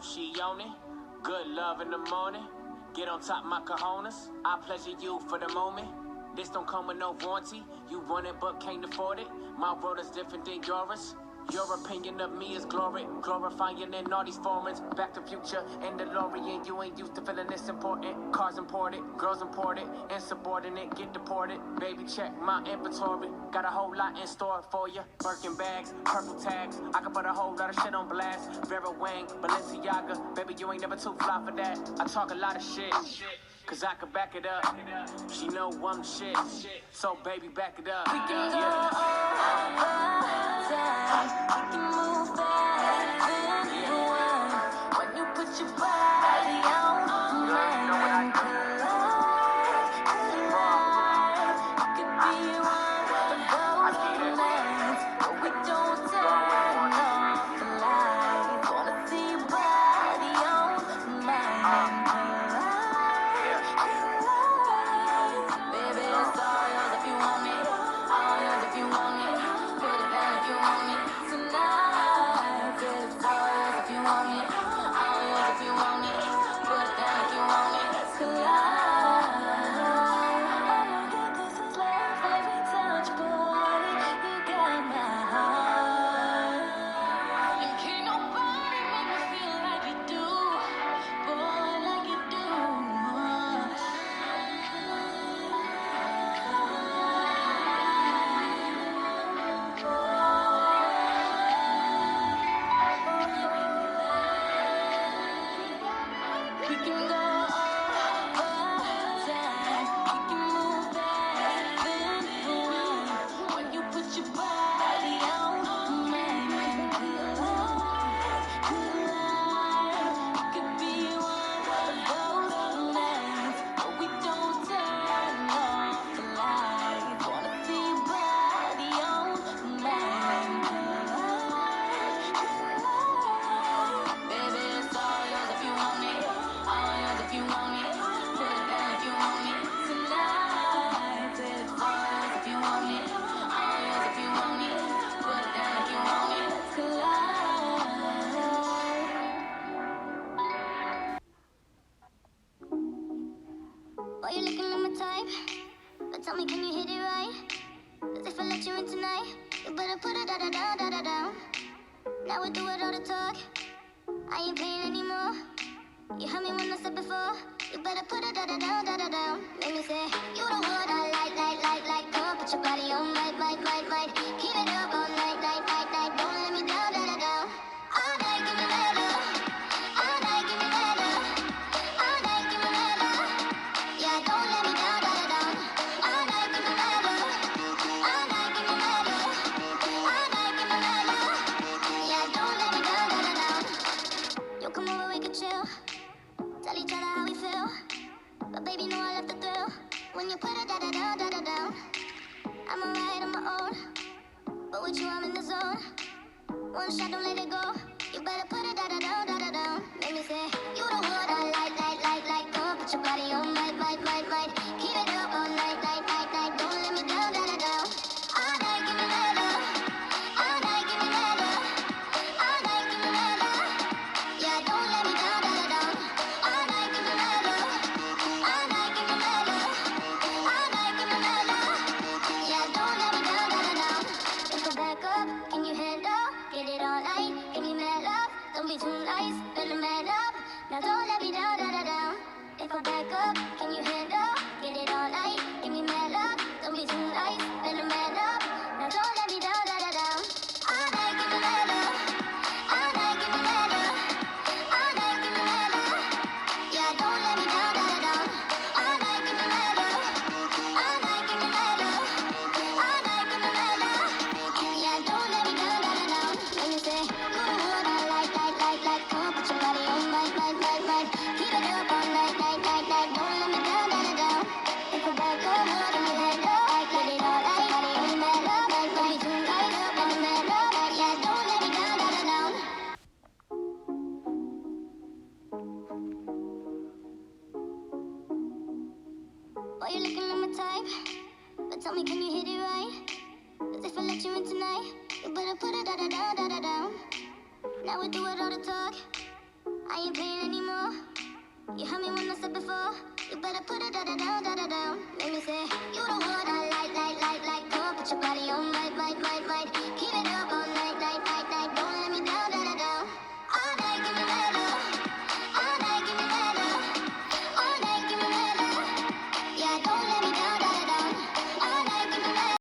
love, she own it. Good love in the morning. Get on top my cojones. I pleasure you for the moment. This don't come with no warranty. You want it but can't afford it. My world is different than yours. Your opinion of me is glory, glorifying in all these formats. Back to Future and DeLorean, you ain't used to feeling this important. Cars imported, girls imported, insubordinate, get deported. Baby, check my inventory. Got a whole lot in store for you. Birkin bags, purple tags. I can put a whole lot of shit on blast. Vera Wang, Balenciaga. Baby, you ain't never too fly for that. I talk a lot of shit. Cause I can back it up. She know I'm shit. So baby, back it up. We can go over time. We can move fast in the one. When you put your body on mine, it could be one of those nights, but we don't turn off the lights. Wanna see your body on mine. Baby, it's all yours if you want it. All yours if you want it. Put it down if you want it tonight. It's all yours if you want it. All yours if you want it. Put it down if you want it tonight. This is love, every touch, boy. You got my heart. And can't nobody make me feel like you do, boy, like you do. We can go over time. We can move fast in the one. When you put your body on mine, it could be one of those nights, but we don't turn off the lights. Wanna see your body on mine. Baby, it's all yours if you want it. All yours if you want it. Put it down if you want it tonight. It's all yours if you want it. All yours if you want it. Put it down if you want it tonight. Why you looking at my type? But tell me, can you hit it right? 'Cause if I let you in tonight, you better put it down. Now we do it all the talk. I ain't playing anymore. You heard me when I said before. You better put it down. Make me say, you the one I like. Come on, put your body on, might. Keep it up all night. Don't let me down. All night, give me that love. All night, give me that love. All night, give me that love. Yeah, don't let me down. All night, give me that love. All night, give me that love. All night, give me that love. Yeah, don't let me down. You come over, we can chill. Tell each other how we feel. But baby, know I love the thrill. When you put it down. I'm alright on my own. But with you, I'm in the zone. One shot, don't let it go. You better put it down. Make me say, you the one I like. Come on, put your body on, might. Keep it up all night. Don't let me down. All night, give me that love. All night, give me that love. All night, give me that love. Yeah, don't let me down. All night, give me that love. All night, give me that love. All night, give me that love. Yeah, don't let me down. If I back up, can you handle? Get it all night, give me mad love. Don't be too nice, better man up. Now don't let me down. If I back up, can you handle? Get it all night, give me mad love. Don't be too nice, better man up. Now don't let me down. All night, give me mad love. All night, give me mad love. All night, give me mad love. Yeah, don't let me down. All night, give me mad love. All night, give me mad love. All night, give me mad love. Yeah, don't let me down. Let me say, you the one I like. Come on, put your body on, might. Keep it up all night. Don't let me down. If I back up, what am I head up? Get it all night, give me mad love. Don't be too nice, better man up. Yeah, don't let me down. Why you looking at my type? But tell me, can you hit it right? 'Cause if I let you in tonight, you better put it down. Now we do it all the talk. I ain't playing anymore. You heard me when I said before. You better put it down. Make me say, you the one I like. Come on, put your body on, might. Keep